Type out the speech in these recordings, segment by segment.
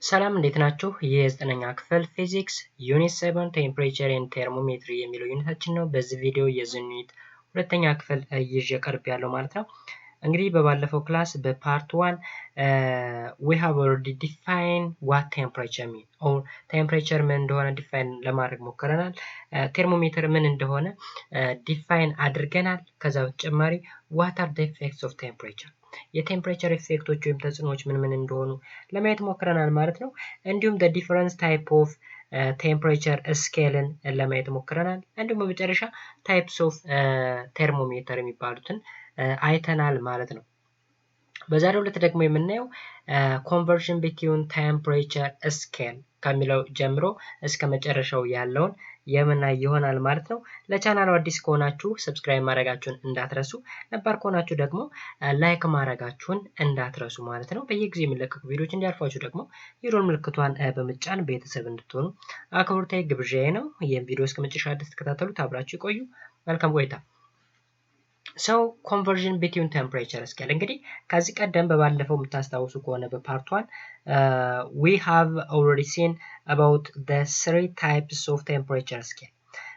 ሰላም እንዴት ናችሁ? ይህ የዘጠነኛ ክፍል ፊዚክስ ዩኒት 7 ቴምፕሬቸር ኤንድ ቴርሞሜትሪ የሚለው ዩኒታችን ነው። በዚህ ቪዲዮ የዚህ ዩኒት ሁለተኛ ክፍል ይዤ ቀርብ ያለው ማለት ነው። እንግዲህ በባለፈው ክላስ በፓርት 1 we have already defined what temperature mean or temperature ምን እንደሆነ ዲፋይን ለማድረግ ሞክረናል። ቴርሞሜትር ምን እንደሆነ ዲፋይን አድርገናል። ከዛ በተጨማሪ what are the effects of temperature የቴምፕሬቸር ኢፌክቶች ወይም ተጽዕኖዎች ምን እንደሆኑ ለማየት ሞክረናል ማለት ነው። እንዲሁም the different type of ቴምፕሬቸር ስኬልን ለማየት ሞክረናል። እንዲሁም በመጨረሻ ታይፕስ ኦፍ ቴርሞሜትር የሚባሉትን አይተናል ማለት ነው። በዛሬው ዕለት ደግሞ የምናየው ኮንቨርዥን ቢትዊን ቴምፕሬቸር ስኬል ከሚለው ጀምሮ እስከ መጨረሻው ያለውን የምናይ ይሆናል ማለት ነው። ለቻናሉ አዲስ ከሆናችሁ ሰብስክራይብ ማድረጋችሁን እንዳትረሱ፣ ነባር ከሆናችሁ ደግሞ ላይክ ማድረጋችሁን እንዳትረሱ ማለት ነው። በየጊዜው የሚለቀቁ ቪዲዮዎች እንዲያልፏችሁ ደግሞ የደወል ምልክቷን በመጫን ቤተሰብ እንድትሆኑ አክብሮታዊ ግብዣዬ ነው። ይህን ቪዲዮ እስከ መጨረሻ እንድትከታተሉት አብራችሁ ይቆዩ። መልካም ቆይታ። So conversion between temperature scale እንግዲህ ከዚህ ቀደም በባለፈው የምታስታውሱ ከሆነ በፓርት 1 we have already seen about the three types of temperature scale,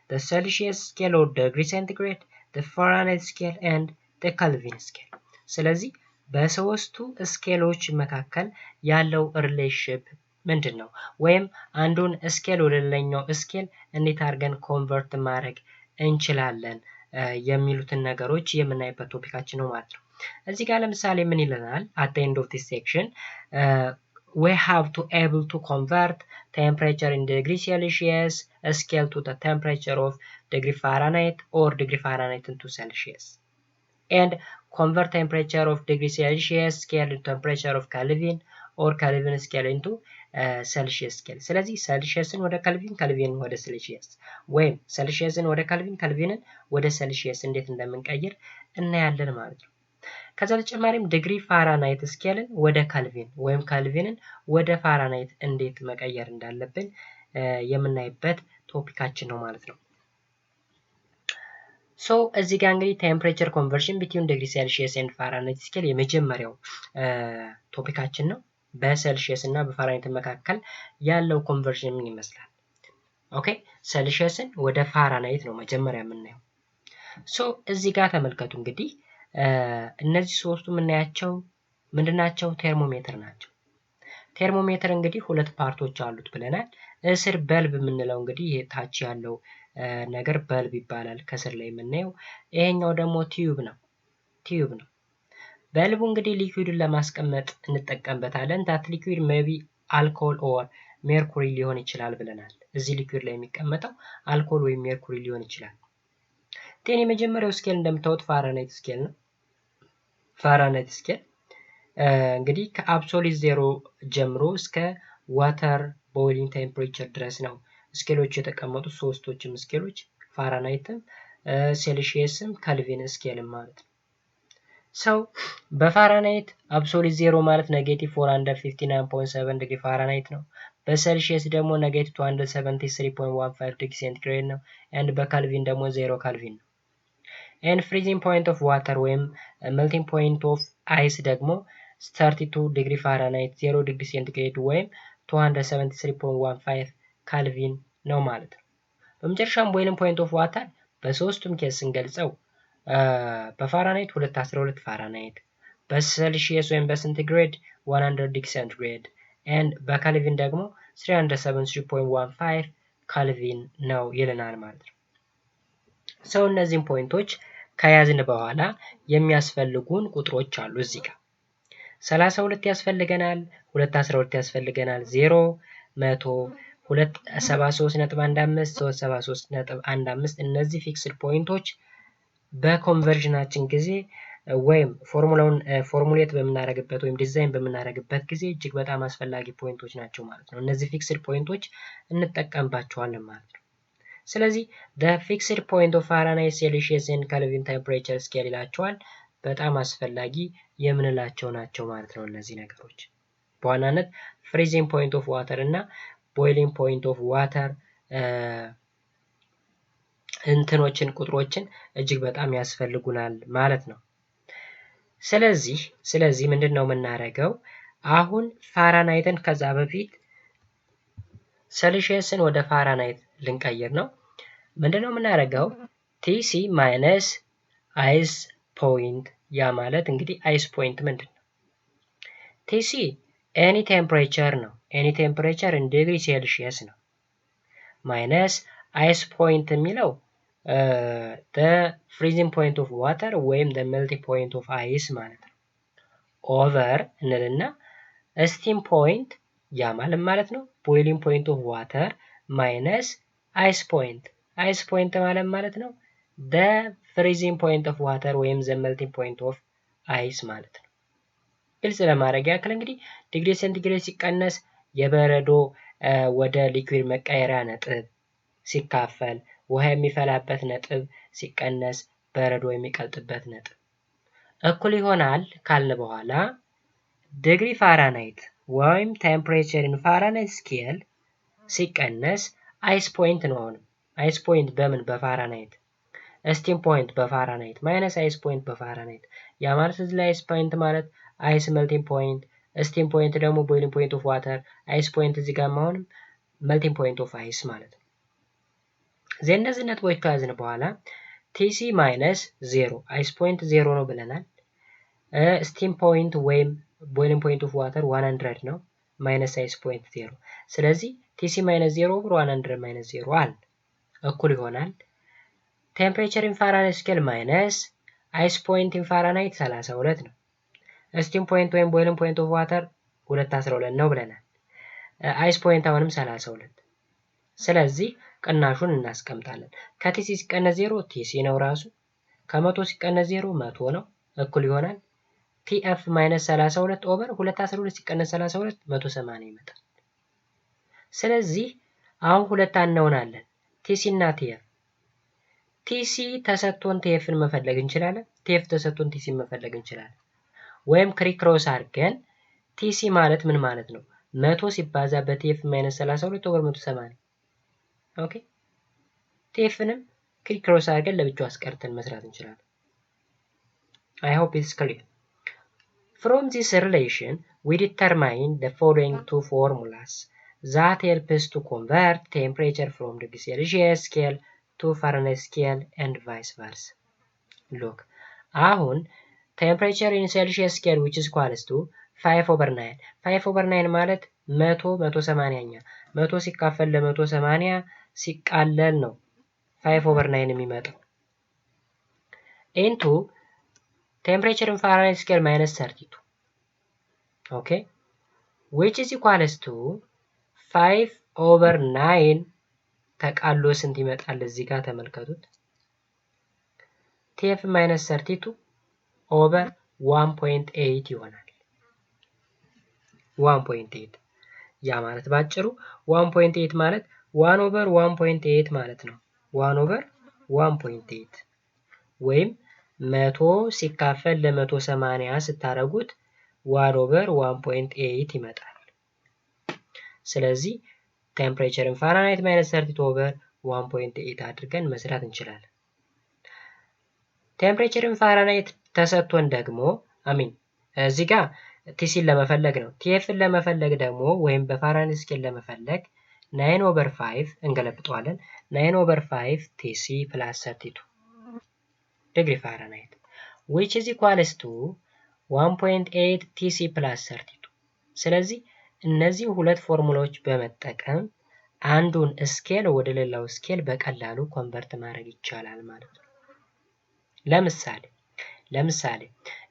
the Celsius scale or degree centigrade, the Fahrenheit scale and the Kelvin scale። ስለዚህ በሶስቱ ስኬሎች መካከል ያለው ሪሌሽንሺፕ ምንድን ነው? ወይም አንዱን ስኬል ወደ ሌላኛው ስኬል እንዴት አድርገን ኮንቨርት ማድረግ እንችላለን የሚሉትን ነገሮች የምናይበት ቶፒካችን ነው ማለት ነው። እዚህ ጋር ለምሳሌ ምን ይለናል? at the end of this section we have to able to convert temperature in degree Celsius scale to the temperature of degree Fahrenheit or degree Fahrenheit into Celsius and convert temperature of degree Celsius scale to temperature of Kelvin or Kelvin scale into ሴልሺየስ ስኬል። ስለዚህ ሴልሺየስን ወደ ከልቪን፣ ከልቪንን ወደ ሴልሺየስ ወይም ሴልሺየስን ወደ ከልቪን፣ ከልቪንን ወደ ሴልሺየስ እንዴት እንደምንቀይር እናያለን ማለት ነው። ከዛ በተጨማሪም ዲግሪ ፋራናይት ስኬልን ወደ ከልቪን ወይም ከልቪንን ወደ ፋራናይት እንዴት መቀየር እንዳለብን የምናይበት ቶፒካችን ነው ማለት ነው። ሶ እዚህ ጋር እንግዲህ ቴምፕሬቸር ኮንቨርሽን ቢትዊን ዲግሪ ሴልሺየስ ኤንድ ፋራናይት ስኬል የመጀመሪያው ቶፒካችን ነው። በሴልሺየስ እና በፋራናይት መካከል ያለው ኮንቨርዥን ምን ይመስላል? ኦኬ ሴልሺየስን ወደ ፋራናይት ነው መጀመሪያ የምናየው። ሶ እዚህ ጋር ተመልከቱ እንግዲህ እነዚህ ሶስቱ የምናያቸው ምንድናቸው? ቴርሞሜትር ናቸው። ቴርሞሜትር እንግዲህ ሁለት ፓርቶች አሉት ብለናል። እስር በልብ የምንለው እንግዲህ ይሄ ታች ያለው ነገር በልብ ይባላል፣ ከስር ላይ የምናየው። ይሄኛው ደግሞ ቲዩብ ነው። በልቡ እንግዲህ ሊኩዊድን ለማስቀመጥ እንጠቀምበታለን። ዳት ሊኩዊድ ሜቢ አልኮል ኦር ሜርኩሪ ሊሆን ይችላል ብለናል። እዚህ ሊኩዊድ ላይ የሚቀመጠው አልኮል ወይም ሜርኩሪ ሊሆን ይችላል። ቴን የመጀመሪያው ስኬል እንደምታዩት ፋራናይት ስኬል ነው። ፋራናይት ስኬል እንግዲህ ከአብሶሊት ዜሮ ጀምሮ እስከ ዋተር ቦይሊንግ ቴምፕሬቸር ድረስ ነው ስኬሎች የተቀመጡት። ሶስቶችም ስኬሎች ፋራናይትም፣ ሴልሺየስም፣ ከልቪን ስኬልም ማለት ነው። ሰው በፋራናይት አብሶሊት ዜሮ ማለት ኔጌቲቭ 459.7 ዲግሪ ፋራናይት ነው። በሴልሺየስ ደግሞ ኔጌቲቭ 273.15 ዲግሪ ሴንቲግሬድ ነው። ኤንድ በካልቪን ደግሞ 0 ካልቪን ነው። ኤንድ ፍሪዚንግ ፖይንት ኦፍ ዋተር ወይም ሜልቲንግ ፖይንት ኦፍ አይስ ደግሞ 32 ዲግሪ ፋራናይት 0 ዲግሪ ሴንቲግሬድ ወይም 273.15 ካልቪን ነው ማለት ነው። በመጨረሻም ቦይሊንግ ፖይንት ኦፍ ዋተር በሶስቱም ኬስ ስንገልጸው በፋራናይት 212 ፋራናይት፣ በሴልሺየስ ወይም በሴንቲግሬድ 100 ዲግሪ ሴንቲግሬድ ኤንድ በካልቪን ደግሞ 373.15 ካልቪን ነው ይለናል ማለት ነው። ሰው እነዚህን ፖይንቶች ከያዝን በኋላ የሚያስፈልጉን ቁጥሮች አሉ። እዚህ ጋር 32 ያስፈልገናል፣ 212 ያስፈልገናል፣ 0 100 273.15 373.15 እነዚህ ፊክስድ ፖይንቶች በኮንቨርዥናችን ጊዜ ወይም ፎርሙላውን ፎርሙሌት በምናደርግበት ወይም ዲዛይን በምናደርግበት ጊዜ እጅግ በጣም አስፈላጊ ፖይንቶች ናቸው ማለት ነው። እነዚህ ፊክስድ ፖይንቶች እንጠቀምባቸዋለን ማለት ነው። ስለዚህ the fixed point of Fahrenheit, Celsius and Kelvin temperature scale ይላቸዋል። በጣም አስፈላጊ የምንላቸው ናቸው ማለት ነው። እነዚህ ነገሮች በዋናነት freezing point of water እና boiling point of water እንትኖችን ቁጥሮችን እጅግ በጣም ያስፈልጉናል ማለት ነው። ስለዚህ ምንድነው የምናደርገው? አሁን ፋራናይትን ከዛ በፊት ሴልሺየስን ወደ ፋራናይት ልንቀይር ነው። ምንድነው የምናደርገው? ቲሲ ማይነስ አይስ ፖይንት። ያ ማለት እንግዲህ አይስ ፖይንት ምንድን ነው? ቲሲ ኤኒ ቴምፕሬቸር ነው። ኤኒ ቴምፕሬቸር ኢን ዲግሪ ሴልሺየስ ነው። ማይነስ አይስ ፖይንት የሚለው ፍሪዚንግ ፖይንት ኦፍ ዋተር ወይም ሜልቲንግ ፖይንት ኦፍ አይስ ማለት ነው። ኦቨር እንልና ስቲም ፖይንት ያ ማለት ነው ቦይሊንግ ፖይንት ኦፍ ዋተር ማይነስ አይስ ፖይንት። አይስ ፖይንት ማለት ነው ፍሪዚንግ ፖይንት ኦፍ ዋተር ወይም ሜልቲንግ ፖይንት ኦፍ አይስ ማለት ነው። ግልጽ ለማድረግ ያክል እንግዲህ ዲግሪ ሴንቲግሬድ ሲቀነስ የበረዶ ወደ ሊኩዊድ መቀየሪያ ነጥብ ሲካፈል ውሃ የሚፈላበት ነጥብ ሲቀነስ በረዶ የሚቀልጥበት ነጥብ እኩል ይሆናል ካልን በኋላ ዲግሪ ፋራናይት ወይም ቴምፕሬቸር ኢን ፋራናይት ስኬል ሲቀነስ አይስ ፖይንት ነው። አሁንም አይስ ፖይንት በምን? በፋራናይት። ስቲም ፖይንት በፋራናይት ማይነስ አይስ ፖይንት በፋራናይት። ያ ማለት እዚህ ላይ አይስ ፖይንት ማለት አይስ ሜልቲንግ ፖይንት፣ ስቲም ፖይንት ደግሞ ቦይሊንግ ፖይንት ኦፍ ዋተር፣ አይስ ፖይንት እዚህ ጋር አሁንም ሜልቲንግ ፖይንት ኦፍ አይስ ማለት ነው። እነዚህ ነጥቦች ከያዝን በኋላ ቲሲ ማይነስ 0 አይስ ፖይንት 0 ነው ብለናል። ስቲም ፖይንት ወይም ቦይሊንግ ፖይንት ኦፍ ዋተር 100 ነው ማይነስ አይስ ፖይንት 0። ስለዚህ ቲሲ ማይነስ 0 ኦቨር 100 ማይነስ 0 አለ እኩል ይሆናል ቴምፕሬቸር ኢን ፋራናይት ስኬል ማይነስ አይስ ፖይንት ኢን ፋራናይት 32 ነው። ስቲም ፖይንት ወይም ቦይሊንግ ፖይንት ኦፍ ዋተር 212 ነው ብለናል። አይስ ፖይንት አሁንም 32። ስለዚህ ቅናሹን እናስቀምጣለን። ከቲሲ ሲቀነስ 0 ቲሲ ነው ራሱ። ከመቶ ሲቀነስ 0 መቶ ነው እኩል ይሆናል ቲኤፍ ማይነስ 32 ኦቨር 212 ሲቀነስ 32 180 ይመጣል። ስለዚህ አሁን ሁለት አናውናለን ቲሲ እና ቲኤፍ። ቲሲ ተሰጥቶን ቲኤፍን መፈለግ እንችላለን። ቲኤፍ ተሰጥቶን ቲሲ መፈለግ እንችላለን። ወይም ክሪክሮስ አድርገን ቲሲ ማለት ምን ማለት ነው? 100 ሲባዛ በቲኤፍ ማይነስ 32 ኦቨር 180። ኦኬ ቲኤፍንም ክሪክሮስ አድርገን ለብቻው አስቀርተን መስራት እንችላለን። I hope it's clear. From this relation, we determine the following two formulas that help us to convert temperature from degree Celsius scale to Fahrenheit scale and vice versa. Look, አሁን temperature in Celsius scale which is equals to 5/9 5/9 ማለት 180ኛ 100 ሲካፈል ለ180 ሲቃለል ነው 5/9 የሚመጣው into temperature in Fahrenheit scale minus 32 okay which is equals to 5/9 ተቃሎ ስንት ይመጣል? እዚህ ጋር ተመልከቱት TF minus 32 over 1.8 ይሆናል 1.8 ያ ማለት ባጭሩ 1.8 ማለት 1/1.8 ማለት ነው 1/1.8 ወይም 100 ሲካፈል ለ180 ስታረጉት 1/1.8 ይመጣል። ስለዚህ ቴምፕሬቸር ኢን ፋራናይት ማይነስ 32 ኦቨር 1.8 አድርገን መስራት እንችላለን። ቴምፕሬቸር ኢን ፋራናይት ተሰጥቶን ደግሞ እዚህ ጋር ቲሲን ለመፈለግ ነው። ቲኤፍን ለመፈለግ ደግሞ ወይም በፋራናይት ስኬል ለመፈለግ 9/5 እንገለብጠዋለን። 9/5 ቲሲ ፕላስ 32 degree Fahrenheit which is equals to 1.8 TC plus 32 ስለዚህ እነዚህ ሁለት ፎርሙላዎች በመጠቀም አንዱን ስኬል ወደ ሌላው ስኬል በቀላሉ ኮንቨርት ማድረግ ይቻላል ማለት ነው። ለምሳሌ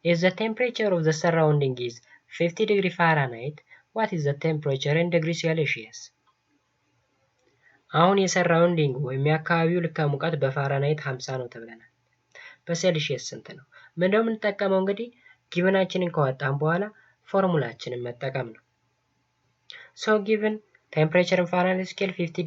if the temperature of the surrounding is 50 degree Fahrenheit what is the temperature in degree Celsius? አሁን የሰራውንዲንግ ወይም የአካባቢው ልካ ሙቀት በፋራናይት 50 ነው ተብለናል። በሴልሺየስ ስንት ነው? ምንድነው የምንጠቀመው? እንግዲህ ጊቨናችንን ከወጣን በኋላ ፎርሙላችንን መጠቀም ነው። ሶ ጊቨን ቴምፕሬቸር ኢን ፋራናይት ስኬል 50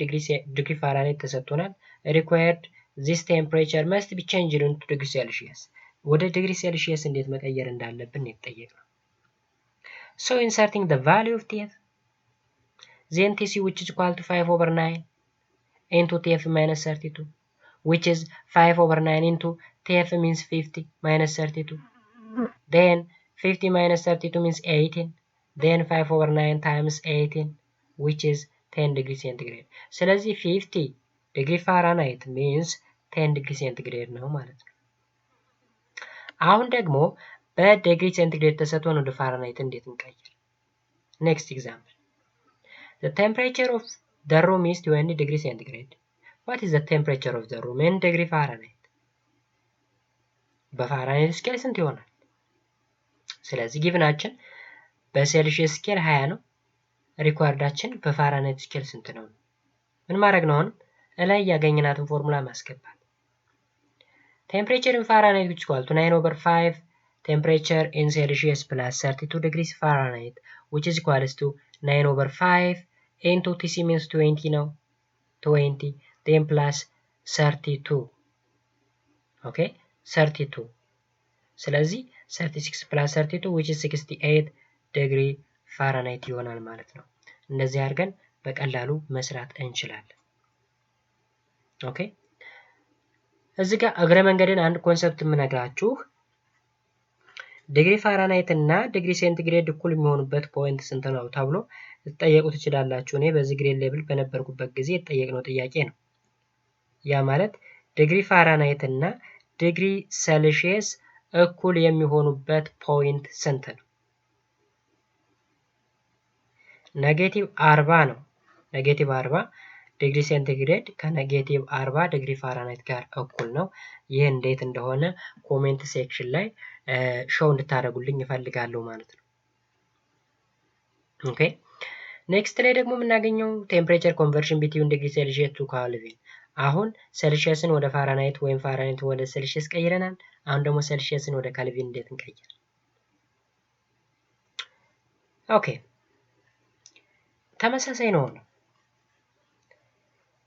ዲግሪ ፋራናይት ተሰጥቶናል። ሪኳየርድ ዚስ ቴምፕሬቸር መስት ቢ ቼንጅድ ኢንቱ ዲግሪ ሴልሺየስ ወደ ዲግሪ ሴልሺየስ እንዴት መቀየር እንዳለብን የተጠየቅነው። ሶ ኢንሰርቲንግ ዘ ቫልዩ ኦፍ ቲኤፍ ዜን ቲሲ which is equal to 5/9 into TF minus 32 which is 5/9 into TF means 50 minus 32 then 50 minus 32 means 18 then 5/9 times 18 which is 10 degree centigrade ስለዚህ 50 degree Fahrenheit means 10 degree centigrade ነው ማለት ነው። አሁን ደግሞ በዲግሪ ሴንቲግሬድ ተሰጥቶን ወደ ፋራናይት እንዴት እንቀይር? next example the temperature of the room is 20 degree centigrade what is the temperature of the room in degree Fahrenheit በፋራናይት ስኬል ስንት ይሆናል? ስለዚህ ጊቭናችን በሴልሺየስ ስኬል 20 ነው። ሪኳርዳችን በፋራናይት ስኬል ስንት ነው? ምን ማድረግ ነው? አሁን እላይ ያገኘናትን ፎርሙላ ማስገባት temperature in Fahrenheit which equal to 9/5 temperature in Celsius plus 32 degrees Fahrenheit which is equals to 9/5 into Tc means 20 ነው 20 then plus 32 okay 32 ስለዚህ 36 plus 32 which is 68 degree Fahrenheit ይሆናል ማለት ነው። እንደዚህ አድርገን በቀላሉ መስራት እንችላለን። ኦኬ እዚህ ጋር እግረ መንገድን አንድ ኮንሰፕት የምነግራችሁ ዲግሪ ፋራናይት እና ዲግሪ ሴንቲግሬድ እኩል የሚሆኑበት ፖይንት ስንት ነው ተብሎ ልትጠየቁ ትችላላችሁ። እኔ በዚህ ግሬድ ሌቭል በነበርኩበት ጊዜ የተጠየቅነው ጥያቄ ነው። ያ ማለት ዲግሪ ፋራናይት እና ዲግሪ ሴልሺየስ እኩል የሚሆኑበት ፖይንት ስንት ነው? ኔጌቲቭ 40 ነው። ኔጌቲቭ 40 ዲግሪ ሴንቲግሬድ ከኔጌቲቭ 40 ዲግሪ ፋራናይት ጋር እኩል ነው። ይህ እንዴት እንደሆነ ኮሜንት ሴክሽን ላይ ሾው እንድታደርጉልኝ እፈልጋለሁ ማለት ነው። ኦኬ ኔክስት ላይ ደግሞ የምናገኘው ቴምፕሬቸር ኮንቨርሽን ቢትዊን ዲግሪ ሴልሺየስ ቱ ካልቪን። አሁን ሴልሺየስን ወደ ፋራናይት ወይም ፋራናይት ወደ ሴልሺየስ ቀይረናል። አሁን ደግሞ ሴልሺየስን ወደ ካልቪን እንዴት እንቀይር? ኦኬ ተመሳሳይ ነው።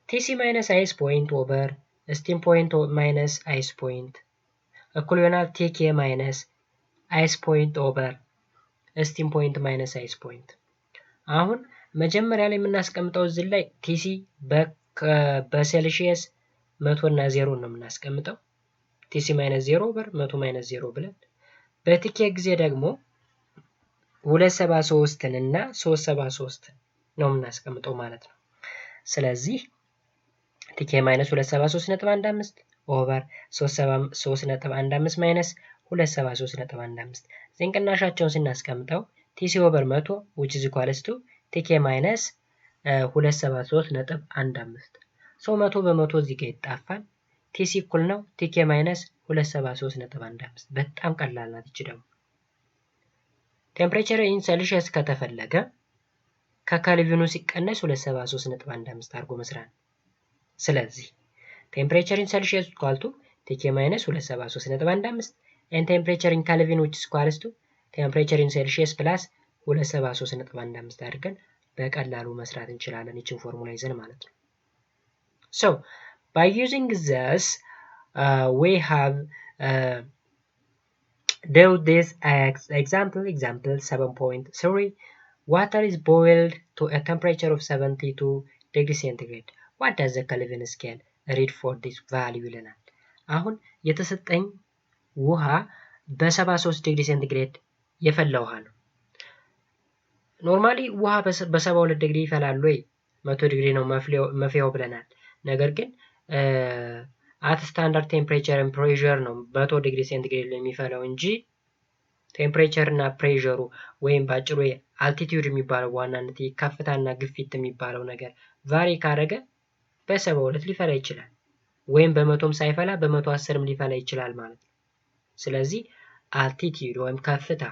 ቲሲ ማይነስ አይስ ፖይንት ኦቨር ስቲም ፖይንት ማይነስ አይስ ፖይንት እኩል ይሆናል ቲኬ ማይነስ አይስ ፖይንት ኦቨር ስቲም ፖይንት ማይነስ አይስ ፖይንት። አሁን መጀመሪያ ላይ የምናስቀምጠው እዚህ ላይ ቲሲ በሴልሺየስ 100 እና 0 ነው የምናስቀምጠው። ቲሲ ማይነስ 0 ኦቨር 100 ማይነስ 0 ብለን በቲኬ ጊዜ ደግሞ 273 እና 373 ነው የምናስቀምጠው ማለት ነው። ስለዚህ ቲኬ ማይነስ 273.15 ኦቨር 373.15 ማይነስ 273.15 ዝንቅናሻቸውን ስናስቀምጠው ቲሲ ኦቨር 100 which is equals to ቲኬ ማይነስ 273.15 ሶ 100 በ100 እዚህ ጋር ይጣፋል። ቲሲ እኩል ነው ቲኬ ማይነስ 273.15 በጣም ቀላል ናት እቺ ደግሞ። ቴምፕሬቸር ኢን ሴልሺየስ ከተፈለገ ከካልቪኑ ሲቀነስ 273.15 አድርጎ መስራት። ስለዚህ ቴምፕሬቸር ኢን ሴልሺየስ ኢኳል ቱ ቲኬ ማይነስ 273.15 and temperature in Kelvin which is equals to temperature in Celsius plus 273.15 አድርገን በቀላሉ መስራት እንችላለን እቺን ፎርሙላ ይዘን ማለት ነው። so by using this we have do this example 7.3 water is boiled to a temperature of 72 degrees centigrade what does the Kelvin scale read for this value ይለናል። አሁን የተሰጠኝ ውሃ በ73 ዲግሪ ሴንቲግሬድ የፈላ ውሃ ነው። ኖርማሊ ውሃ በ72 ዲግሪ ይፈላል ወይ 100 ዲግሪ ነው መፍያው ብለናል። ነገር ግን አት ስታንዳርድ ቴምፕሬቸር ኤንድ ፕሬሸር ነው 100 ዲግሪ ሴንቲግሬድ ላይ የሚፈላው እንጂ ቴምፕሬቸር እና ፕሬሸሩ ወይም ባጭሩ አልቲቲዩድ የሚባለው ዋናነት ከፍታና ግፊት የሚባለው ነገር ቫሪ ካደረገ በ72 ሊፈላ ይችላል ወይም በ100ም ሳይፈላ በ110ም ሊፈላ ይችላል ማለት ነው። ስለዚህ አልቲቲዩድ ወይም ከፍታ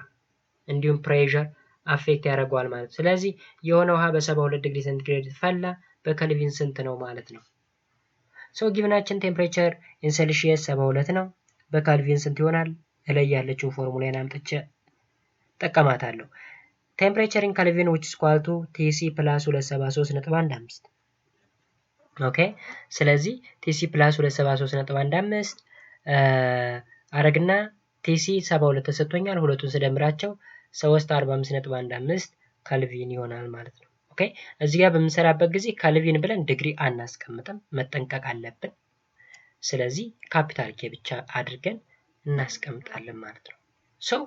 እንዲሁም ፕሬሸር አፌክት ያደርገዋል ማለት ነው። ስለዚህ የሆነ ውሃ በ72 ዲግሪ ሴንቲግሬድ ፈላ በኬልቪን ስንት ነው ማለት ነው። ሶ ጊቭናችን ቴምፕሬቸር ኢን ሴልሺየስ 72 ነው። በኬልቪን ስንት ይሆናል? እላይ ያለችውን ፎርሙላን አምጥቼ ጠቀማታለሁ። ቴምፕሬቸር ኢን ኬልቪን which is equal to TC plus 273.15 ኦኬ ስለዚህ TC plus 273.15 አረግና ቲሲ 72 ተሰጥቶኛል። ሁለቱን ስደምራቸው 345.15 ኬልቪን ይሆናል ማለት ነው። ኦኬ እዚህ ጋር በምንሰራበት ጊዜ ኬልቪን ብለን ዲግሪ አናስቀምጥም፣ መጠንቀቅ አለብን። ስለዚህ ካፒታል ኬ ብቻ አድርገን እናስቀምጣለን ማለት ነው። ሶ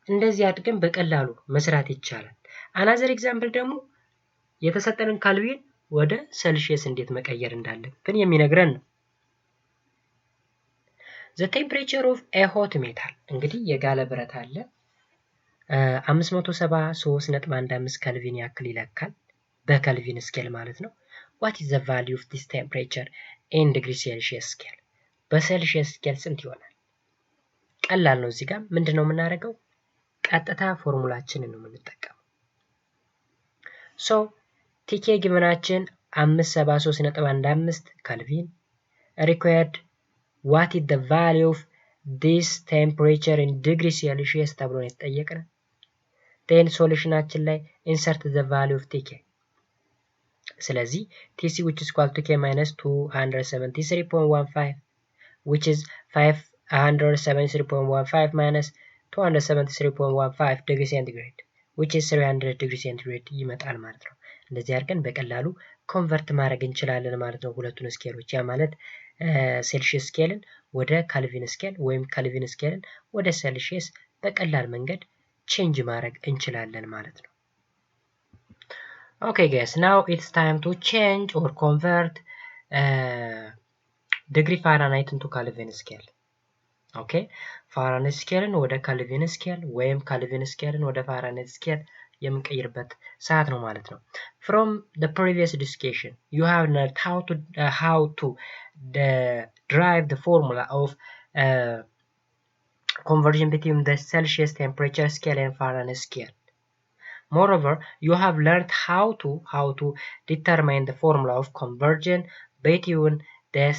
እንደዚህ አድርገን በቀላሉ መስራት ይቻላል። Another example ደግሞ የተሰጠንን ካልቪን ወደ ሴልሺየስ እንዴት መቀየር እንዳለብን የሚነግረን ነው። The temperature of a hot metal እንግዲህ የጋለ ብረት አለ 573.15 ከልቪን ያክል ይለካል በከልቪን ስኬል ማለት ነው። What is the value of this temperature in degree Celsius scale? በሴልሺየስ ስኬል ስንት ይሆናል? ቀላል ነው። እዚህ ጋር ምንድነው የምናደርገው? ቀጥታ ፎርሙላችንን ነው የምንጠቀመው። So TK ግብናችን 573.15 ከልቪን required what is the value of this temperature in degree Celsius ተብሎ ነው የተጠየቀን። then ሶሉሽናችን ላይ insert the value of TK ስለዚህ TC which is equal to K minus 273.15 which is 573.15 minus 273.15 degree centigrade which is 300 degree centigrade ይመጣል ማለት ነው። እንደዚህ አድርገን በቀላሉ ኮንቨርት ማድረግ እንችላለን ማለት ነው ሁለቱን ስኬሎች። ያ ማለት ሴልሺየስ ስኬልን ወደ ካልቪን ስኬል ወይም ካልቪን ስኬልን ወደ ሴልሺየስ በቀላል መንገድ ቼንጅ ማድረግ እንችላለን ማለት ነው። Okay guys, now it's time to change or convert degree Fahrenheit into Kelvin scale. Okay, Fahrenheit ስኬልን ወደ ካልቪን ስኬል ወይም ካልቪን ስኬልን ወደ ፋራናይት ስኬል የምንቀይርበት ሰዓት ነው ማለት ነው። From the previous discussion, you have learned how to derive the formula of conversion between the Celsius temperature scale and Fahrenheit scale. Moreover, you have learned how to determine the formula of conversion between the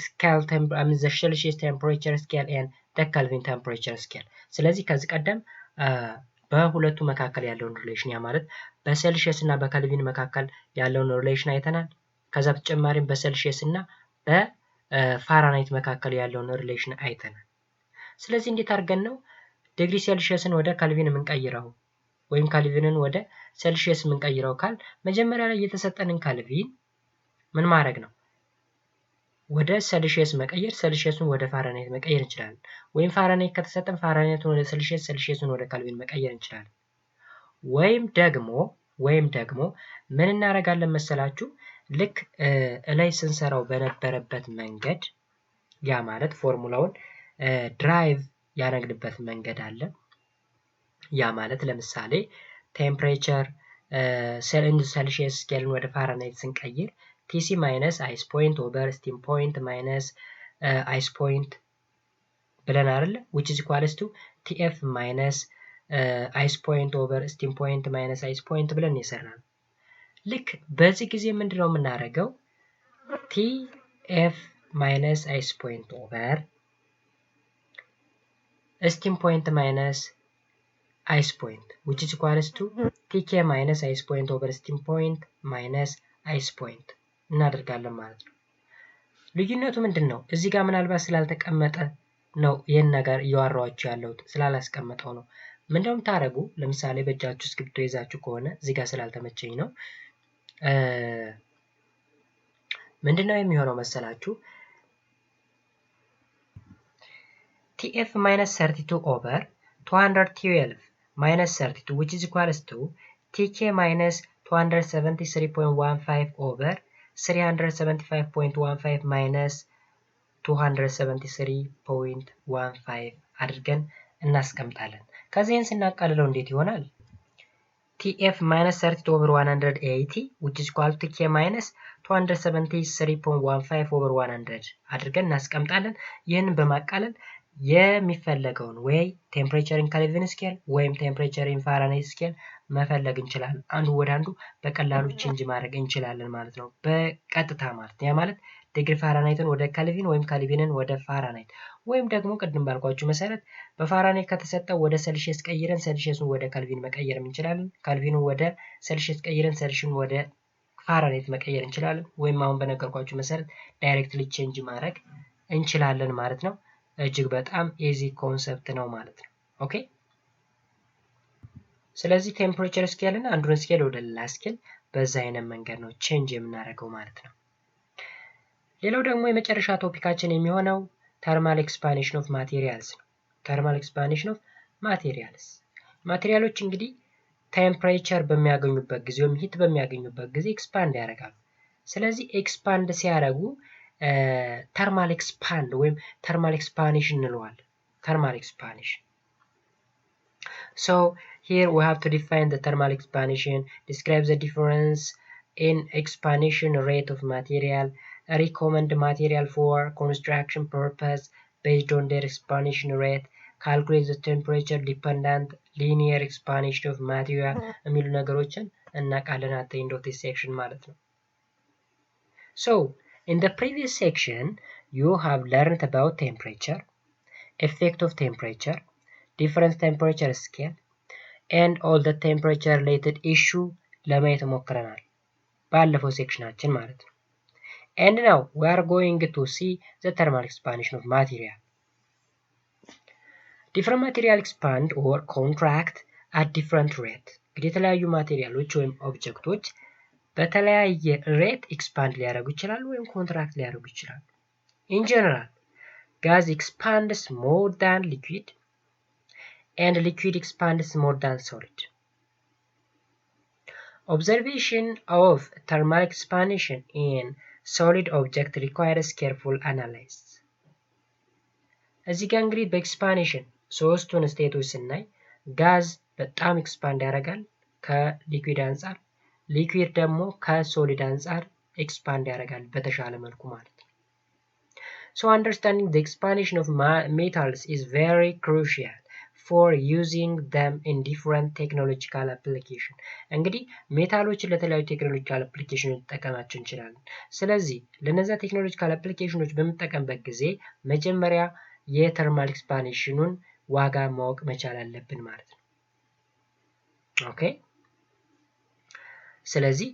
Celsius temperature scale and the Kelvin temperature scale. ስለዚህ ከዚህ ቀደም በሁለቱ መካከል ያለውን ሪሌሽን ያ ማለት በሴልሺየስ እና በኬልቪን መካከል ያለውን ሪሌሽን አይተናል። ከዛ በተጨማሪም በሴልሺየስ እና በፋራናይት መካከል ያለውን ሪሌሽን አይተናል። ስለዚህ እንዴት አድርገን ነው ዲግሪ ሴልሺየስን ወደ ኬልቪን የምንቀይረው ወይም ካልቪንን ወደ ሴልሺየስ የምንቀይረው ካል መጀመሪያ ላይ የተሰጠንን ካልቪን ምን ማድረግ ነው ወደ ሴልሺየስ መቀየር፣ ሴልሺየስን ወደ ፋራናይት መቀየር እንችላለን። ወይም ፋራናይት ከተሰጠን ፋራናይትን ወደ ሴልሺየስ፣ ሴልሺየስን ወደ ካልቪን መቀየር እንችላለን። ወይም ደግሞ ምን እናደርጋለን መሰላችሁ ልክ ላይ ስንሰራው በነበረበት መንገድ ያ ማለት ፎርሙላውን ድራይቭ ያደረግንበት መንገድ አለ። ያ ማለት ለምሳሌ ቴምፕሬቸር ሴልሺየስ ስኬልን ወደ ፋራናይት ስንቀይር TC minus ice point over steam point minus ice point ብለን አይደል which is equals to TF minus ice point over steam point minus ice point ብለን ይሰራል። ልክ በዚህ ጊዜ ምንድነው የምናደርገው TF minus ice point over steam point minus ice point which is equals to TK minus ice point over steam point minus ice point እናደርጋለን ማለት ነው። ልዩነቱ ምንድነው? እዚህ ጋር ምናልባት ስላልተቀመጠ ነው ይሄን ነገር እያወራኋችሁ ያለሁት ስላላስቀመጠው ነው። ምንድነው የምታደርጉ? ለምሳሌ በእጃችሁ እስክሪብቶ ይዛችሁ ከሆነ እዚህ ጋር ስላልተመቸኝ ነው። ምንድነው የሚሆነው መሰላችሁ TF minus 32 over 212 minus 32 which is equals to TK minus 273.15 over 375.15 minus 273.15 አድርገን እናስቀምጣለን። ከዚህን ስናቃልለው እንዴት ይሆናል? TF minus 32 over 180 which is equal to K minus 273.15 over 100 አድርገን እናስቀምጣለን። ይህንን በማቃለል የሚፈለገውን ወይ ቴምፕሬቸር ኢን ኬልቪን ስኬል ወይም ቴምፕሬቸር ኢን ፋራናይት ስኬል መፈለግ እንችላለን። አንዱ ወደ አንዱ በቀላሉ ቼንጅ ማድረግ እንችላለን ማለት ነው በቀጥታ ማለት ያ ማለት ዲግሪ ፋራናይትን ወደ ኬልቪን ወይም ኬልቪንን ወደ ፋራናይት ወይም ደግሞ ቅድም ባልኳችሁ መሰረት በፋራናይት ከተሰጠው ወደ ሴልሺየስ ቀይረን ሴልሺየስን ወደ ኬልቪን መቀየር እንችላለን። ኬልቪንን ወደ ሴልሺየስ ቀይረን ሴልሺየስን ወደ ፋራናይት መቀየር እንችላለን። ወይም አሁን በነገርኳችሁ መሰረት ዳይሬክትሊ ቼንጅ ማድረግ እንችላለን ማለት ነው። እጅግ በጣም ኢዚ ኮንሰፕት ነው ማለት ነው። ኦኬ ስለዚህ ቴምፕሬቸር ስኬልን አንዱን ስኬል ወደ ሌላ ስኬል በዛ አይነት መንገድ ነው ቼንጅ የምናደርገው ማለት ነው። ሌላው ደግሞ የመጨረሻ ቶፒካችን የሚሆነው ተርማል ኤክስፓንሽን ኦፍ ማቴሪያልስ ነው። ተርማል ኤክስፓንሽን ኦፍ ማቴሪያልስ ማቴሪያሎች እንግዲህ ቴምፕሬቸር በሚያገኙበት ጊዜ ወይም ሂት በሚያገኙበት ጊዜ ኤክስፓንድ ያደርጋሉ። ስለዚህ ኤክስፓንድ ሲያደርጉ ተርማል ኤክስፓንድ ወይም ተርማል ኤክስፓንሽን እንለዋለን። ተርማል ኤክስፓንሽን። So here we have to define the thermal expansion, describe the difference in expansion rate of material, recommend material for construction purpose based on their expansion rate, calculate the temperature dependent linear expansion of material የሚሉ ነገሮችን እናውቃለን at the end of this section ማለት ነው። So in the previous section you have learned about temperature, effect of temperature, different temperature scale and all the temperature related issue ለማየት ሞክረናል ባለፈው ሴክሽናችን ማለት ነው። And now we are going to see the thermal expansion of material. Different material expand or contract at different rate. እንግዲህ የተለያዩ ማቴሪያሎች ወይም ኦብጀክቶች በተለያየ ሬት ኤክስፓንድ ሊያደርጉ ይችላሉ ወይም ኮንትራክት ሊያደርጉ ይችላሉ። In general, gas expands more than liquid and liquid expands more than solid. Observation of thermal expansion in solid object requires careful analysis. እዚህ ጋር እንግዲህ በኤክስፓንሽን ሶስቱን ስቴቶች ስናይ ጋዝ በጣም ኤክስፓንድ ያደርጋል ከሊኩዊድ አንጻር፣ ሊኩዊድ ደግሞ ከሶሊድ አንጻር ኤክስፓንድ ያደርጋል በተሻለ መልኩ ማለት ነው። So understanding the expansion of metals is very crucial for using them in different technological application. እንግዲህ ሜታሎችን ለተለያዩ ቴክኖሎጂካል አፕሊኬሽኖች ልንጠቀማቸው እንችላለን። ስለዚህ ለነዛ ቴክኖሎጂካል አፕሊኬሽኖች በምንጠቀምበት ጊዜ መጀመሪያ የተርማል ኤክስፓንሽኑን ዋጋ ማወቅ መቻል አለብን ማለት ነው። ኦኬ ስለዚህ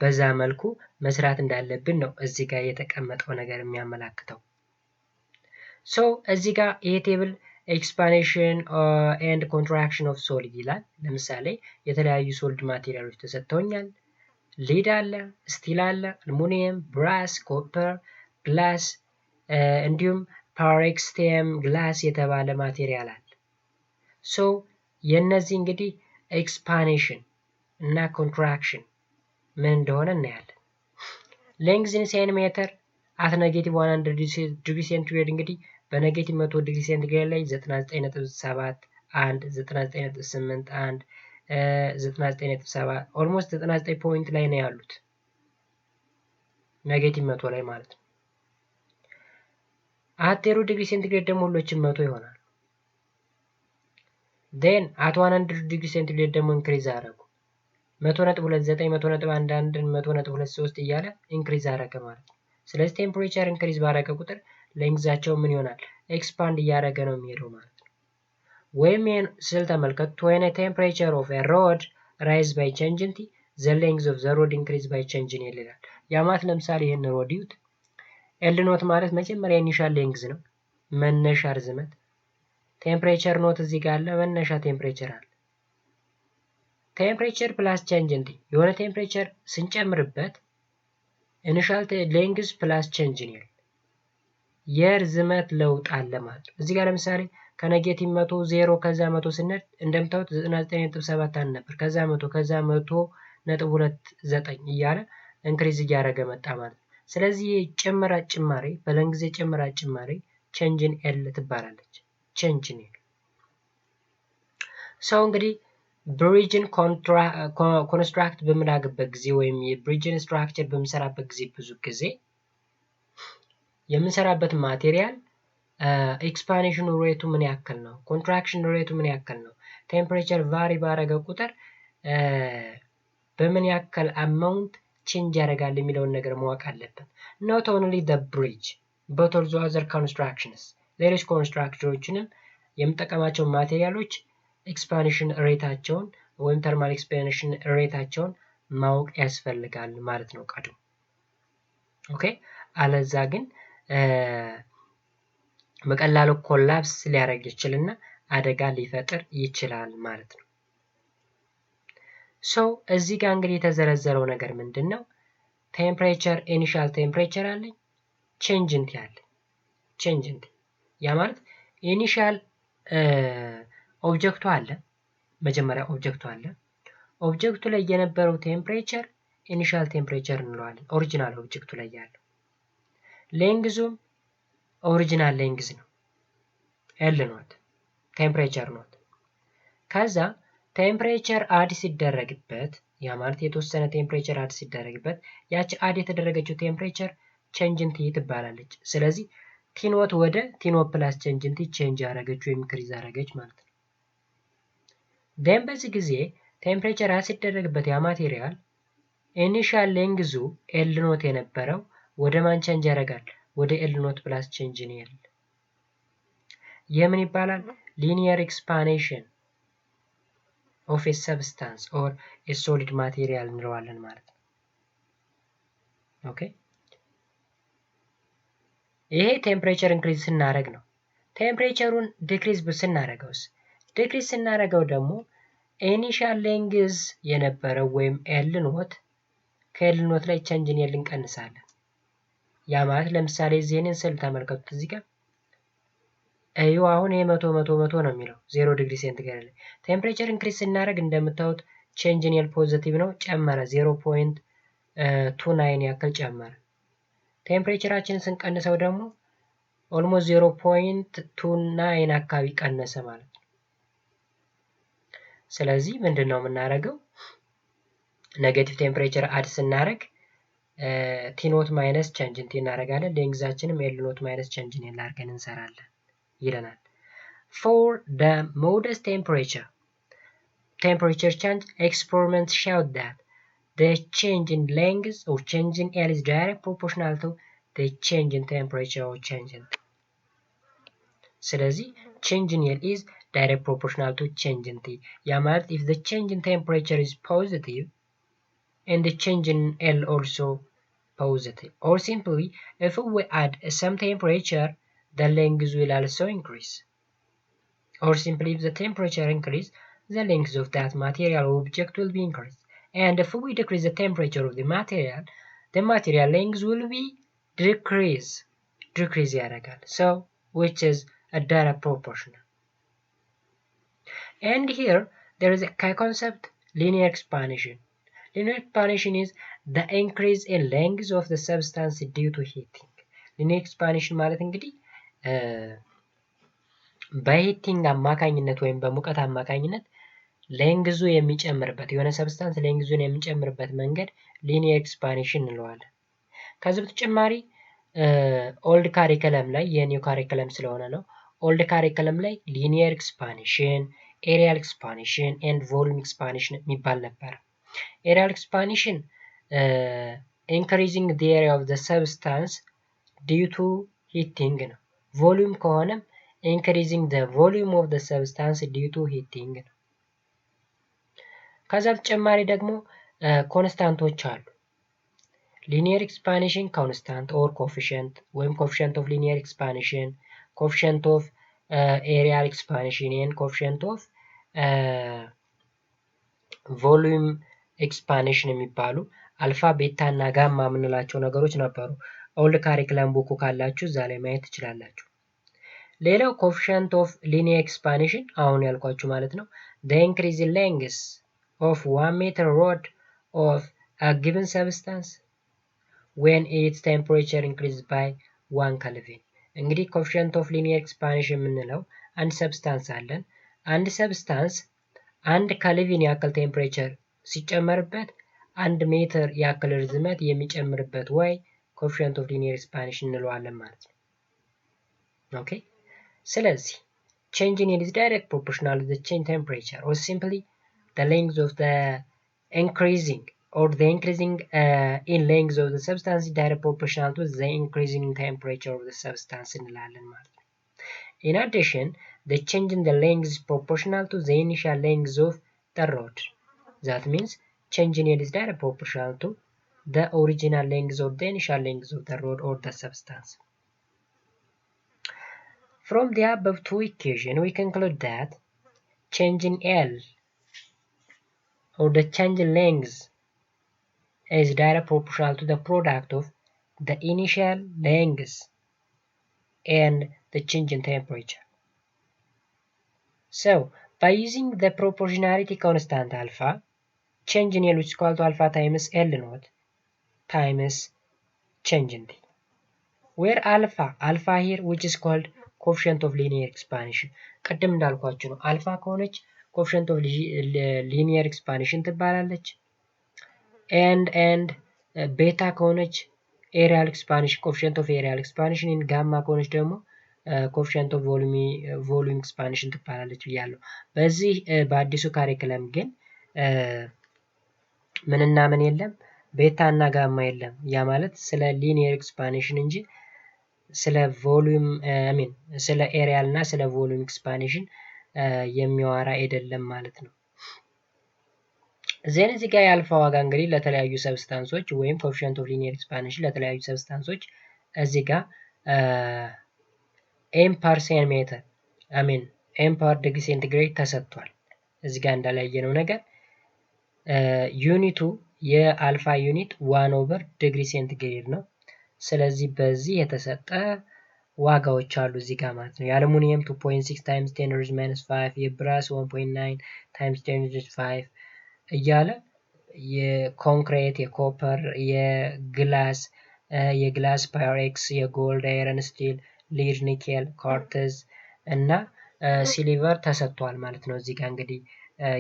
በዛ መልኩ መስራት እንዳለብን ነው እዚህ ጋር የተቀመጠው ነገር የሚያመላክተው። ሶ እዚህ ጋር ይሄ ቴብል ኤክስፓንሽን ኤንድ ኮንትራክሽን ኦፍ ሶሊድ ይላል። ለምሳሌ የተለያዩ ሶሊድ ማቴሪያሎች ተሰጥተውኛል። ሊድ አለ፣ ስቲል አለ፣ አልሙኒየም፣ ብራስ፣ ኮፐር፣ ግላስ እንዲሁም ፓሬክስቲየም ግላስ የተባለ ማቴሪያል አለ። ሶ የነዚህ እንግዲህ ኤክስፓንሽን እና ኮንትራክሽን ምን እንደሆነ እናያለን። ሌንግዝ ኢን ሴንቲሜትር አት ኔጌቲቭ 100 ዲግሪ ሴንቲግሬድ እንግዲህ በኔጌቲቭ 100 ዲግሪ ሴንቲግሬድ ላይ 99.7 1 99.8 1 99.7 ኦልሞስት 99 ፖይንት ላይ ነው ያሉት ኔጌቲቭ 100 ላይ ማለት ነው። አት 0 ዲግሪ ሴንቲግሬድ ደግሞ ሁሎችም 100 ይሆናሉ። ዴን አት 100 ዲግሪ ሴንቲግሬድ ደግሞ ኢንክሪዝ አደረጉ 100.29 100.11 100.23 እያለ ኢንክሪዝ አደረገ ማለት ነው። ስለዚህ ቴምፕሬቸር ኢንክሪዝ ባደረገ ቁጥር ሌንግዛቸው ምን ይሆናል? ኤክስፓንድ እያደረገ ነው የሚሄደው ማለት ነው። ወይም ይህን ስል ተመልከቱ። when a temperature of a rod rise by changing t the length of the rod increase by changing l ይላል። ያ ማለት ለምሳሌ ይህን ሮድ ይዩት። ኤል ኖት ማለት መጀመሪያ ኢኒሻል ሌንግዝ ነው፣ መነሻ ርዝመት። ቴምፕሬቸር ኖት እዚህ ጋር አለ፣ መነሻ ቴምፕሬቸር አለ። ቴምፕሬቸር ፕላስ ቼንጅን ቲ የሆነ ቴምፕሬቸር ስንጨምርበት ኢኒሻል ሌንግዝ ፕላስ ቼንጅን ኤል የርዝመት ለውጥ አለ ማለት ነው። እዚህ ጋር ለምሳሌ ከኔጌቲቭ 100 0 ከዛ 100 ስንሄድ እንደምታዩት 99.7 ነበር። ከዛ 100 ከዛ 100.29 እያለ ኢንክሪዝ እያደረገ መጣ ማለት ነው። ስለዚህ ጭምራ ጭማሪ በሌንግዝ ጭምራ ጭማሪ ቼንጅን ኤል ትባላለች። ቼንጅን ኤል ሰው እንግዲህ ብሪጅን ኮንስትራክት በምናደርግበት ጊዜ ወይም የብሪጅን ስትራክቸር በምንሰራበት ጊዜ ብዙ ጊዜ የምንሰራበት ማቴሪያል ኤክስፓንሽኑ ሬቱ ምን ያክል ነው፣ ኮንትራክሽን ሬቱ ምን ያክል ነው፣ ቴምፕሬቸር ቫሪ ባረገ ቁጥር በምን ያክል አማውንት ቼንጅ ያደርጋል የሚለውን ነገር ማወቅ አለብን። not only the bridge but also other constructions ሌሎች ኮንስትራክሽኖችንም የምጠቀማቸው ማቴሪያሎች ኤክስፓንሽን ሬታቸውን ወይም ተርማል ኤክስፓንሽን ሬታቸውን ማወቅ ያስፈልጋል ማለት ነው ቀድሞ። ኦኬ አለዛ ግን በቀላሉ ኮላፕስ ሊያደርግ ይችላልና አደጋ ሊፈጥር ይችላል ማለት ነው። ሶ እዚህ ጋር እንግዲህ የተዘረዘረው ነገር ምንድነው? ቴምፕሬቸር ኢኒሻል ቴምፕሬቸር አለኝ፣ ቼንጅንት ያለ ቼንጅንት ያ ማለት ኢኒሻል ኦብጀክቱ አለ፣ መጀመሪያ ኦብጀክቱ አለ፣ ኦብጀክቱ ላይ የነበረው ቴምፕሬቸር ኢኒሻል ቴምፕሬቸር እንለዋለን። ኦሪጂናል ኦብጀክቱ ላይ ያለው ሌንግዙም ኦሪጂናል ሌንግዝ ነው። ኤል ኖት ቴምፕሬቸር ኖት። ከዛ ቴምፕሬቸር አድ ሲደረግበት ያ ማለት የተወሰነ ቴምፕሬቸር አድ ሲደረግበት ያቺ አድ የተደረገችው ቴምፕሬቸር ቼንጅን ቲ ትባላለች። ስለዚህ ቲኖት ወደ ቲኖት ፕላስ ቼንጅን ቲ ቼንጅ ያደረገች ወይም ኢንክሪዝ ያደረገች ማለት ነው። ደን በዚህ ጊዜ ቴምፕሬቸር አድ ሲደረግበት ያ ማቴሪያል ኢኒሻል ሌንግዙ ኤል ኖት የነበረው ወደ ማን ቼንጅ ያደርጋል? ወደ ኤል ኖት ፕላስ ቼንጅን ኤል። የምን ይባላል? ሊኒየር ኤክስፓንሽን ኦፍ ኤ ሰብስታንስ ኦር ኤ ሶሊድ ማቴሪያል እንለዋለን ማለት ነው። ኦኬ ይሄ ቴምፕሬቸር ኢንክሪዝ ስናደርግ ነው። ቴምፕሬቸሩን ዲክሪዝ ስናደርገውስ? ዲክሪዝ ስናደርገው ደግሞ ኢኒሻል ሌንግዝ የነበረው ወይም ኤል ኖት ከኤል ኖት ላይ ቼንጅን ኤል እንቀንሳለን። ያ ማለት ለምሳሌ ዜንን ስል ተመልከቱት እዚህ ጋር እዩ አሁን ይሄ መቶ ነው የሚለው 0 ዲግሪ ሴንቲግሬድ ላይ ቴምፕሬቸር ኢንክሪዝ ስናደርግ እንደምታዩት ቼንጅን ኤል ፖዚቲቭ ነው ጨመረ 0.29 ያክል ጨመረ። ቴምፕሬቸራችንን ስንቀንሰው ደግሞ ኦልሞስት 0.29 አካባቢ ቀነሰ ማለት ነው። ስለዚህ ምንድነው የምናደርገው? ኔጌቲቭ ቴምፕሬቸር አድ ስናደርግ ቲኖት ማይነስ ቼንጅን ቲ እናደርጋለን። ሌንግዛችንም ኤል ኖት ማይነስ ቼንጅን ኤል አድርገን እንሰራለን ይለናል። For the modest temperature change, experiments showed that the change in length or change in L is direct proportional to the change in temperature or change in. ስለዚህ change in L is direct proportional to change in T. ያ ማለት if the change in temperature is positive and the change in L also positive, or simply if we add some temperature the length will also increase, or simply if the temperature increase the length of that material object will be increased, and if we decrease the temperature of the material length will be decrease ያደርጋል። so which is a direct proportional. And here there is a concept linear expansion. Linear expansion is the increase in length of the substance due to heating. linear expansion ማለት እንግዲህ በሂቲንግ አማካኝነት ወይም በሙቀት አማካኝነት ሌንግዙ የሚጨምርበት የሆነ ሰብስታንስ ሌንግዙን የሚጨምርበት መንገድ ሊኒየር ኤክስፓንሽን እንለዋለን። ከዚህ በተጨማሪ ኦልድ ካሪከለም ላይ የኒው ካሪከለም ስለሆነ ነው። ኦልድ ካሪከለም ላይ ሊኒየር ኤክስፓንሽን፣ ኤሪያል ኤክስፓንሽን ኤንድ ቮሉም ኤክስፓንሽን የሚባል ነበር። ኤሪያል ኤክስፓንሽን ኢንክሪዚንግ the area of the substance due to heating ነው። ቮሉም ከሆነም increasing the volume of the substance due to heating ነው። ከዛ በተጨማሪ ደግሞ ኮንስታንቶች አሉ። ሊኒየር ኤክስፓንሽን ኮንስታንት ኦር ኮፊሽንት ወይም ኮፊሽንት ኦፍ ሊኒየር ኤክስፓንሽን፣ ኮፊሽንት ኦፍ ኤሪያል ኤክስፓንሽን ኤንድ ኮፊሽንት ኦፍ ቮሉም ኤክስፓንሽን የሚባሉ አልፋ ቤታ እና ጋማ የምንላቸው ነገሮች ነበሩ። ኦልድ ካሪክለም ቡኩ ካላችሁ እዛ ላይ ማየት ትችላላችሁ። ሌላው ኮፊሽንት ኦፍ ሊኒየር ኤክስፓንሽን አሁን ያልኳችሁ ማለት ነው። the increase in length of 1 meter rod of a given substance when its temperature increases by 1 Kelvin. እንግዲህ ኮፊሽንት ኦፍ ሊኒየር ኤክስፓንሽን የምንለው አንድ ሰብስታንስ አለን። አንድ ሰብስታንስ 1 ኬልቪን ያክል ቴምፕሬቸር ሲጨመርበት 1 ሜትር ያክል ርዝመት የሚጨምርበት ወይ ኮፊሽንት ኦፍ ሊኒየር ኤክስፓንሽን እንለዋለን ማለት ነው። ኦኬ ስለዚህ change in L is direct proportional to the change temperature, or simply the length of the increasing in length of the substance is direct proportional to the increasing temperature of the substance እንላለን ማለት ነው። In addition, the change in the length is proportional to the initial length of the rod. That means change in L is direct proportional to the original length of the initial length of the rod or the substance. From the above two equations, we conclude that change in L or the change in length is direct proportional to the product of the initial length and the change in temperature. So, by using the proportionality constant alpha, change in L which is equal to alpha times L naught times change in T. Where alpha here which is called coefficient of linear expansion ቅድም እንዳልኳችሁ ነው አልፋ ከሆነች coefficient of linear expansion ትባላለች and beta ከሆነች areal expansion coefficient of areal expansion in gamma ከሆነች ደግሞ coefficient of volume expansion ትባላለች ብያለሁ በዚህ በአዲሱ ካሪኩለም ግን ምንና ምን የለም ቤታ እና ጋማ የለም ያ ማለት ስለ linear expansion እንጂ ስለ ቮሉም ስለ ኤሪያል እና ስለ ቮሉም ኤክስፓንሽን የሚያወራ አይደለም ማለት ነው ዜን እዚህ ጋር የአልፋ ዋጋ እንግዲህ ለተለያዩ ሰብስታንሶች ወይም ኮኤፊሺየንት ኦፍ ሊኒየር ኤክስፓንሽን ለተለያዩ ሰብስታንሶች እዚህ ጋር ኤም ፐር ሴንቲሜትር ኤም ፐር ዲግሪ ሴንቲግሬድ ተሰጥቷል እዚህ ጋር እንዳላየነው ነገር ዩኒቱ የአልፋ ዩኒት 1 ዲግሪ ሴንቲግሬድ ነው ስለዚህ በዚህ የተሰጠ ዋጋዎች አሉ እዚህ ጋር ማለት ነው የአሉሚኒየም 2.6 times 10⁻⁵ የብራስ 1.9 times 10⁵ እያለ የኮንክሪት የኮፐር የግላስ ፓይሬክስ የጎልድ አይረን ስቲል ሊድ ኒኬል ኳርትዝ እና ሲልቨር ተሰጥቷል ማለት ነው እዚህ ጋር እንግዲህ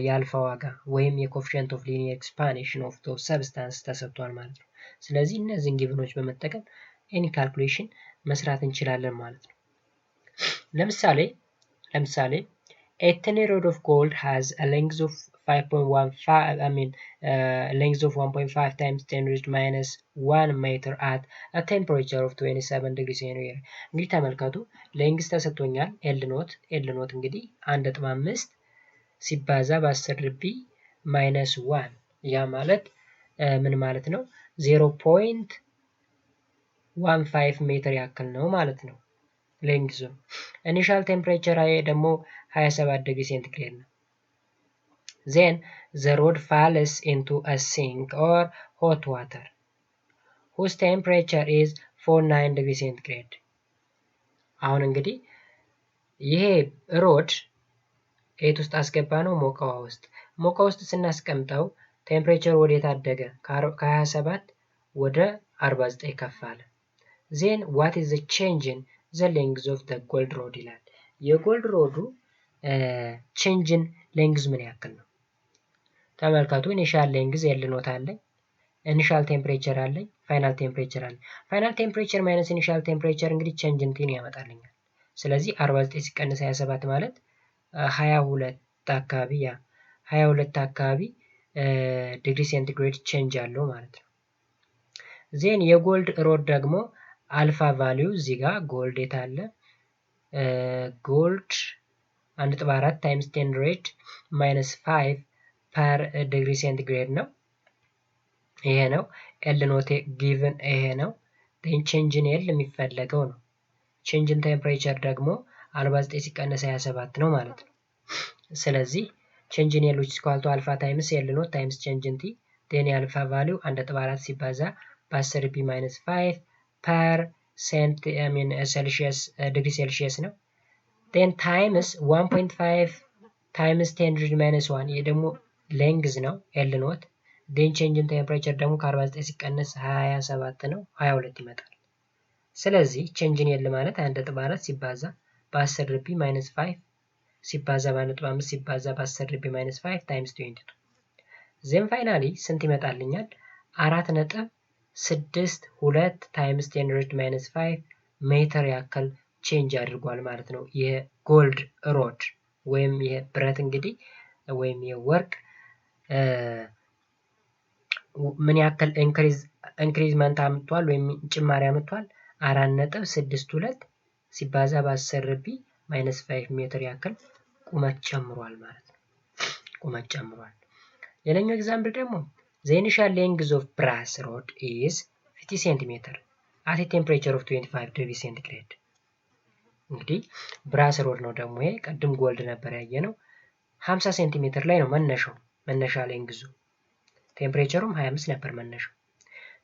የአልፋ ዋጋ ወይም የኮኤፊሺየንት ኦፍ ሊኒየር ኤክስፓንሽን ኦፍ ዶዝ ሰብስታንስ ተሰጥቷል ማለት ነው ስለዚህ እነዚህን ጊቭኖች በመጠቀም ኤኒ ካልኩሌሽን መስራት እንችላለን ማለት ነው ለምሳሌ a tin rod of gold has a length of 5.15 length of 1.5 times 10⁻⁻1 meter at a temperature of 27 degrees Celsius እንግዲህ ተመልከቱ ሌንግዝ ተሰጥቶኛል ኤል ኖት እንግዲህ 1.5 ሲባዛ በ10⁻⁻1 ያ ማለት ምን ማለት ነው 0.15 ሜትር ያክል ነው ማለት ነው ሌንግዙ ኢኒሻል ቴምፕሬቸር ደግሞ 27 ዲግሪ ሴንቲግሬድ ነው then the rod falls into a sink or hot water whose temperature is 49 degree centigrade አሁን እንግዲህ ይሄ ሮድ ኤት ውስጥ አስገባ ነው ሞቃ ውስጥ ስናስቀምጠው ቴምፕሬቸር ወዴት አደገ ከ27 ወደ 49 ከፍ አለ then what is the change in the length of the gold rod ይላል የጎልድ ሮዱ change in length ምን ያክል ነው ተመልከቱ ኢኒሻል ሌንግዝ ኤል ኖት አለኝ ኢኒሻል ቴምፕሬቸር አለኝ ፋይናል ቴምፕሬቸር አለኝ ፋይናል ቴምፕሬቸር ማይነስ ኢኒሻል ቴምፕሬቸር እንግዲህ ቼንጅ እንትን ያመጣልኛል ስለዚህ 49 ሲቀንስ 27 ማለት 22 አካባቢ ዲግሪ ሴንቲግሬድ ቼንጅ አለው ማለት ነው ዜን የጎልድ ሮድ ደግሞ አልፋ ቫልዩ እዚህ ጋር ጎልድ የታለ ጎልድ 1.4 times 10 rate minus 5 per degree centigrade ነው ይሄ ነው ኤል ኖት ጊቭን ይሄ ነው then change in L የሚፈለገው ነው change in temperature ደግሞ 49 ሲቀነስ 27 ነው ማለት ነው ስለዚህ change in L which is equal to alpha times L naught times change in T then የአልፋ value 1.4 ሲባዛ በ10⁻⁵ per degree Celsius ነው then times 1.5 times 10⁻⁻1 ይሄ ደግሞ ሌንግዝ ነው ኤል ኖት then change in temperature ደግሞ ከ49 ሲቀነስ 27 ነው 22 ይመጣል ስለዚህ change in L ማለት 1.4 ሲባዛ በ10⁻⁵ ሲባዛ በ1.5 ሲባዛ በ10⁻⁵ times 22 then finally ስንት ይመጣልኛል 4.62 times 10⁻⁵ ሜትር ያክል ቼንጅ አድርጓል ማለት ነው የጎልድ ሮድ ወይም የብረት እንግዲህ ወይም የወርቅ ምን ያክል ኢንክሪዝመንት አምጥቷል ወይም ጭማሪ አምጥቷል 4.62 ሲባዛ በ10⁻⁵ ሜትር ያክል ቁመት ጨምሯል ማለት ነው ቁመት ጨምሯል ሌላኛው ኤግዛምፕል ደግሞ the initial length of brass rod is 50 cm at a temperature of 25 degree centigrade እንግዲህ ብራስ ሮድ ነው ደግሞ ይሄ ቀድም ጎልድ ነበር ያየነው 50 ሴንቲሜትር ላይ ነው መነሻ ሌንግዙ ቴምፕሬቸሩም 25 ነበር መነሻው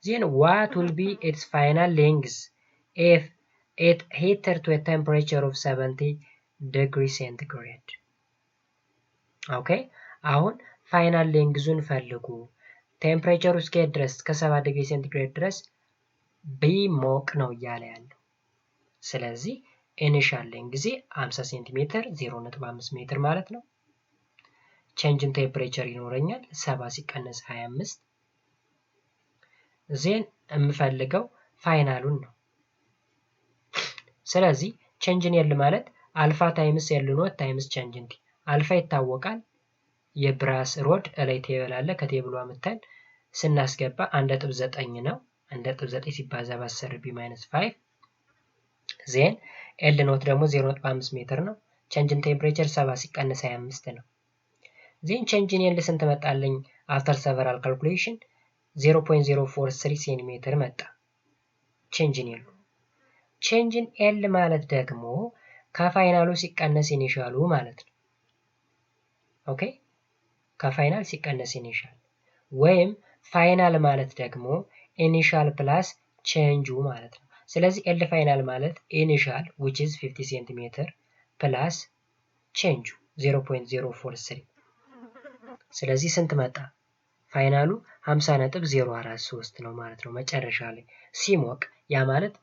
then what will be its final length if it heated to a temperature of 70 degree centigrade ኦኬ አሁን ፋይናል ሌንግዙን ፈልጉ። ቴምፕሬቸሩ እስከሄድ ድረስ ከ7 ዲግሪ ሴንቲግሬድ ድረስ ቢሞቅ ነው እያለ ያለው። ስለዚህ ኢኒሻል ሌንግዝ 50 ሴንቲሜትር 0.5 ሜትር ማለት ነው። ቼንጅን ቴምፕሬቸር ይኖረኛል 7 ሲቀነስ 25 ዜን የምፈልገው ፋይናሉን ነው። ስለዚህ ቼንጅን ኤል ማለት አልፋ ታይምስ ኤል ኖት ታይምስ ቼንጅን ቲ። አልፋ ይታወቃል። የብራስ ሮድ ላይ ቴብል አለ። ከቴብሉ አምጥተን ስናስገባ 1.9 ነው። 1.9 ሲባዛ በ10 ቢ ማይነስ 5 ዜን ኤል ኖት ደግሞ 0.5 ሜትር ነው። ቼንጅን ቴምፕሬቸር 7 ሲቀነስ 25 ነው። ዜን ቼንጅን ኤል ስንት መጣልኝ? አፍተር ሰቨራል ካልኩሌሽን 0.043 ሴንቲሜትር መጣ ቼንጅን ኤል። ቼንጅን ኤል ማለት ደግሞ ከፋይናሉ ሲቀነስ ኢኒሻሉ ማለት ነው። ኦኬ ከፋይናል ሲቀነስ ኢኒሻል ወይም ፋይናል ማለት ደግሞ ኢኒሻል ፕላስ ቼንጁ ማለት ነው። ስለዚህ ኤል ፋይናል ማለት ኢኒሻል which is 50 ሴንቲሜትር ፕላስ ቼንጁ 0.043 ስለዚህ ስንት መጣ? ፋይናሉ 50.043 ነው ማለት ነው። መጨረሻ ላይ ሲሞቅ ያ ማለት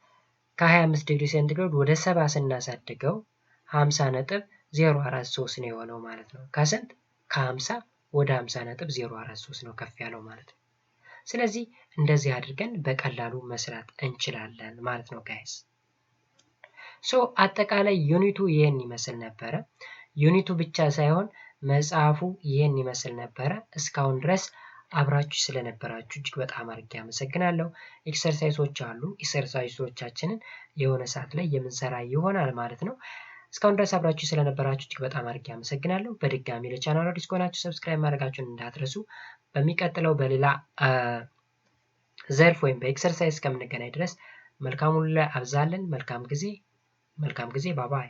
ከ25 ዲግሪ ሴንቲግሬድ ወደ 70 ስናሳድገው 50.043 ነው የሆነው ማለት ነው። ከስንት ከ50 ወደ 50.043 ነው ከፍ ያለው ማለት ነው። ስለዚህ እንደዚህ አድርገን በቀላሉ መስራት እንችላለን ማለት ነው ጋይስ። ሶ አጠቃላይ ዩኒቱ ይሄን ይመስል ነበረ። ዩኒቱ ብቻ ሳይሆን መጽሐፉ ይሄን ይመስል ነበረ። እስካሁን ድረስ አብራችሁ ስለነበራችሁ እጅግ በጣም አድርጌ አመሰግናለሁ። ኤክሰርሳይሶች አሉ። ኤክሰርሳይሶቻችንን የሆነ ሰዓት ላይ የምንሰራ ይሆናል ማለት ነው። እስካሁን ድረስ አብራችሁ ስለነበራችሁ እጅግ በጣም አድርጌ አመሰግናለሁ። በድጋሚ ለቻናሉ አዲስ ከሆናችሁ ሰብስክራይብ ማድረጋችሁን እንዳትረሱ። በሚቀጥለው በሌላ ዘርፍ ወይም በኤክሰርሳይዝ እስከምንገናኝ ድረስ መልካሙን ላይ አብዛለን። መልካም ጊዜ ባባይ